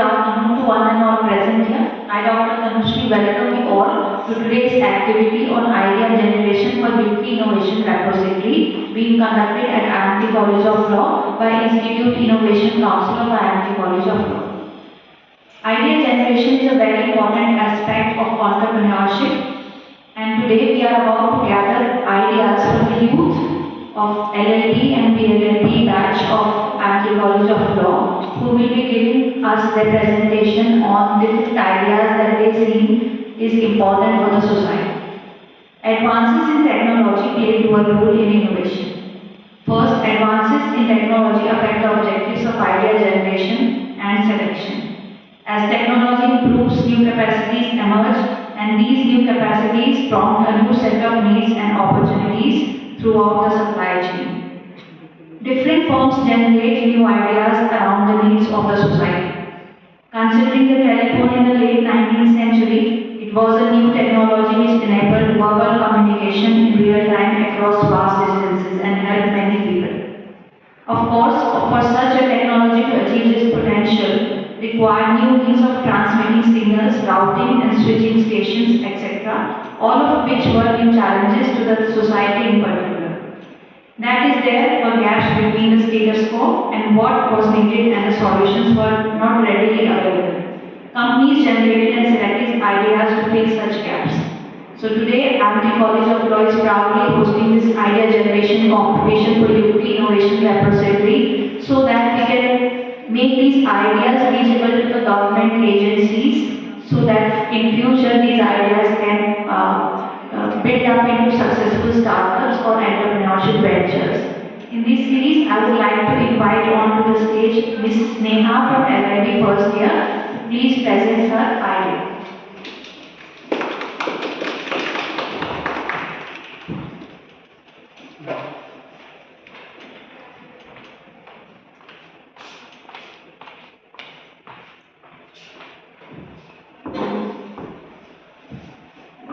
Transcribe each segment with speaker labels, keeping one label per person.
Speaker 1: afternoon to one and all present here. I, Dr. Tanushree, welcome you all to today's activity on idea generation for UP Innovation Repository being conducted at IMT College of Law by Institute Innovation Council of IMT College of Law. Idea generation is a very important aspect of entrepreneurship, and today we are about to gather ideas from the youth of LLB and PLLB batch of IMT College of Law, who will be giving us their presentation on different ideas that they see is important for the society. Advances in technology play a role in innovation. First, advances in technology affect the objectives of idea generation and selection. As technology improves, new capacities emerge, and these new capacities prompt a new set of needs and opportunities throughout the supply chain. Different firms generate new ideas around the needs of the society. Considering the telephone in the late 19th century, it was a new technology which enabled verbal communication in real time across vast distances and helped many people. Of course, for such a technology to achieve its potential, require new means of transmitting signals, routing and switching stations, etc., all of which were new challenges to the society in particular. That is, there were gaps between the status quo and what was needed, and the solutions were not readily available. Companies generated and selected ideas to fill such gaps. So today, IMT College of Law is proudly hosting this idea generation competition for UP Innovation Repository so that we can make these ideas reachable to the government agencies so that in future these ideas can build up into successful startups or entrepreneurship ventures. In this series, I would like to invite onto the stage Ms. Neha from LLB first year. Please present her idea.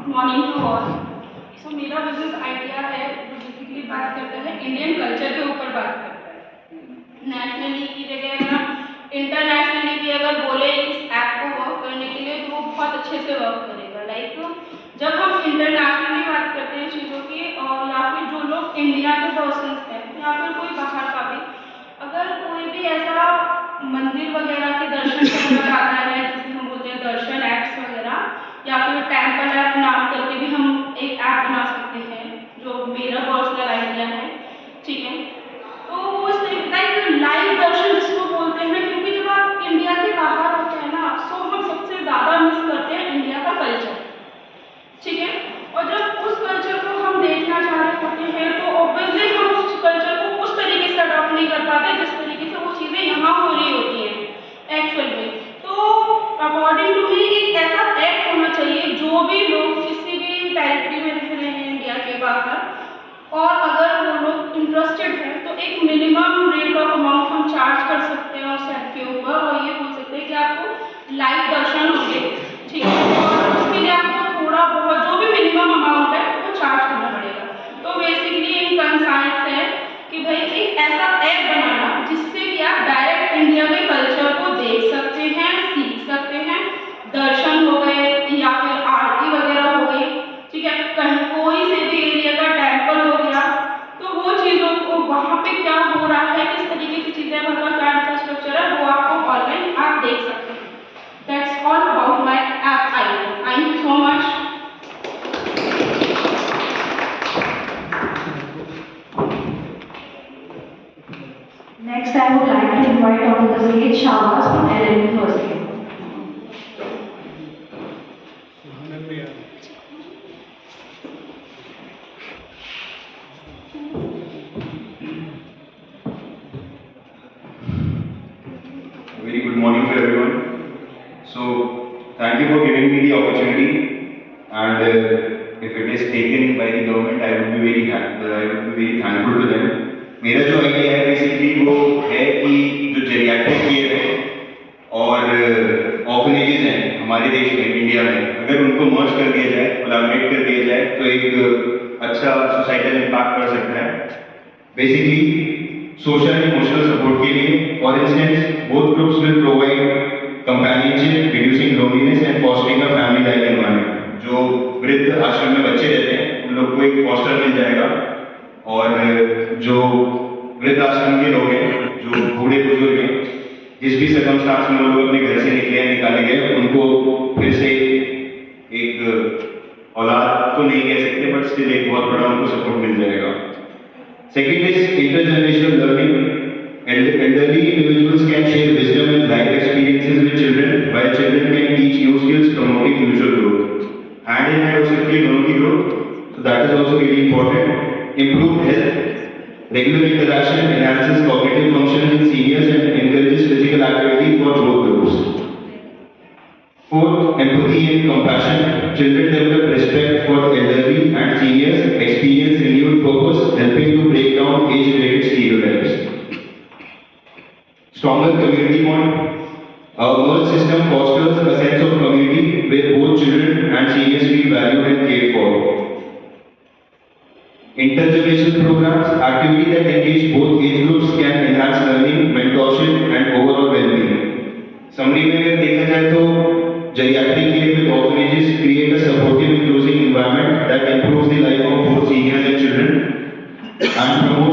Speaker 2: Morning to all. So मेरा business idea है जो basically बात करता है Indian culture के ऊपर बात करता है। नेशनली की जगह अगर इंटरनेशनली भी अगर बोले इस ऐप को वर्क करने के लिए तो वो बहुत अच्छे से वर्क करेगा। लाइक जब हम इंटरनेशनली बात करते हैं चीज़ों की और या फिर जो लोग इंडिया के पर्सन्स हैं या फिर कोई बाहर का भी अगर कोई भी ऐसा मंदिर वगैरह के दर्शन करना चाहता है जिसे हम बोलते हैं दर्शन ऐप्स वगैरह या फिर टेम्पल ऐप नाम करके भी हम एक ऐप बना सकते हैं जो मेरा पर्सनल आइडिया है, ठीक है। तो वो इस तरीके का लाइव दर्शन जिसको बोलते हैं, क्योंकि जब आप इंडिया के बाहर होते हैं ना सो हम सबसे ज़्यादा मिस करते हैं इंडिया का कल्चर, ठीक है। और जब उस कल्चर को हम देखना चाह रहे होते हैं तो ऑब्वियसली हम उस कल्चर को उस तरीके से अडॉप्ट नहीं कर पाते जिस तरीके से वो चीज़ें यहाँ हो रही होती हैं एक्चुअल में। तो अकॉर्डिंग टू मी एक ऐसा एक्ट होना चाहिए जो भी लोग किसी भी टेरिटरी में रह रहे हैं इंडिया के बाहर और अगर वो लोग इंटरेस्टेड हैं तो एक मिनिमम रेट ऑफ अमाउंट हम चार्ज कर सकते हैं उस ऐप के ऊपर और ये बोल सकते हैं कि आपको लाइव दर्शन होंगे, ठीक है। और उसके लिए आपको थोड़ा बहुत जो भी मिनिमम अमाउंट है वो चार्ज करना पड़ेगा। तो बेसिकली इन कंसाइंस है कि भाई एक ऐसा ऐप बनाना जिससे कि आप डायरेक्ट इंडिया के कल्चर को देख सकते हैं, सीख सकते हैं, दर्शन हो गए या फिर आरती वगैरह हो गई, ठीक है। कहीं कोई से भी एरिया का टेम्पल हो गया तो वो चीज़ों को वहाँ पे क्या हो रहा है, किस तरीके की चीज़ें मतलब क्या इंफ्रास्ट्रक्चर है वो आपको ऑनलाइन आप देख सकते हैं। That's all about my app idea. Thank you so much.
Speaker 1: Next, I would like to invite onto the stage Shahbaz from LLB first year.
Speaker 3: Very good morning to everyone. So, thank you for giving me the opportunity. And if it is taken by the government, I would be very thankful to them. मेरा जो idea है basically वो है कि जो geriatric care है और orphanages हैं हमारे देश में इंडिया में, अगर उनको मर्ज कर दिया जाए, कोलैबोरेट कर दिया जाए तो एक अच्छा सोसाइटल इम्पैक्ट कर सकता है। Basically social and emotional support के लिए, for instance, both groups will provide championship reducing loneliness and fostering a family-like environment. जो वृद्ध आश्रम में बच्चे रहते हैं उन लोग को एक फॉस्टर मिल जाएगा और जो वृद्ध आश्रम के लोग हैं जो बूढ़े बुजुर्ग हैं जिस भी सर्कमस्टांस में वो लोग अपने घर से निकले हैं निकाले गए उनको फिर से एक औलाद तो नहीं कह सकते बट स्टिल एक बहुत बड़ा उनको सपोर्ट मिल जाएगा. Second is intergenerational learning. Elderly individuals can share wisdom and life experiences with children, while children can teach new skills, promoting mutual growth. Hand in hand हो सकती है दोनों की growth, so that is also really important. Improved health, regular interaction enhances cognitive functions in seniors and encourages physical activity for both groups. Fourth, empathy and compassion. Children develop respect for elderly and seniors, experience renewed purpose, helping to break down age-related stereotypes. Stronger community bond. Our merged system fosters a sense of community where both children and seniors feel valued and cared for. Intergenerational programs, activities that engage both age groups can enhance learning, mentorship and overall well-being. Summary में अगर देखा जाए तो geriatric care with orphanages create a supportive, inclusive environment that improves the life of both seniors and children and promotes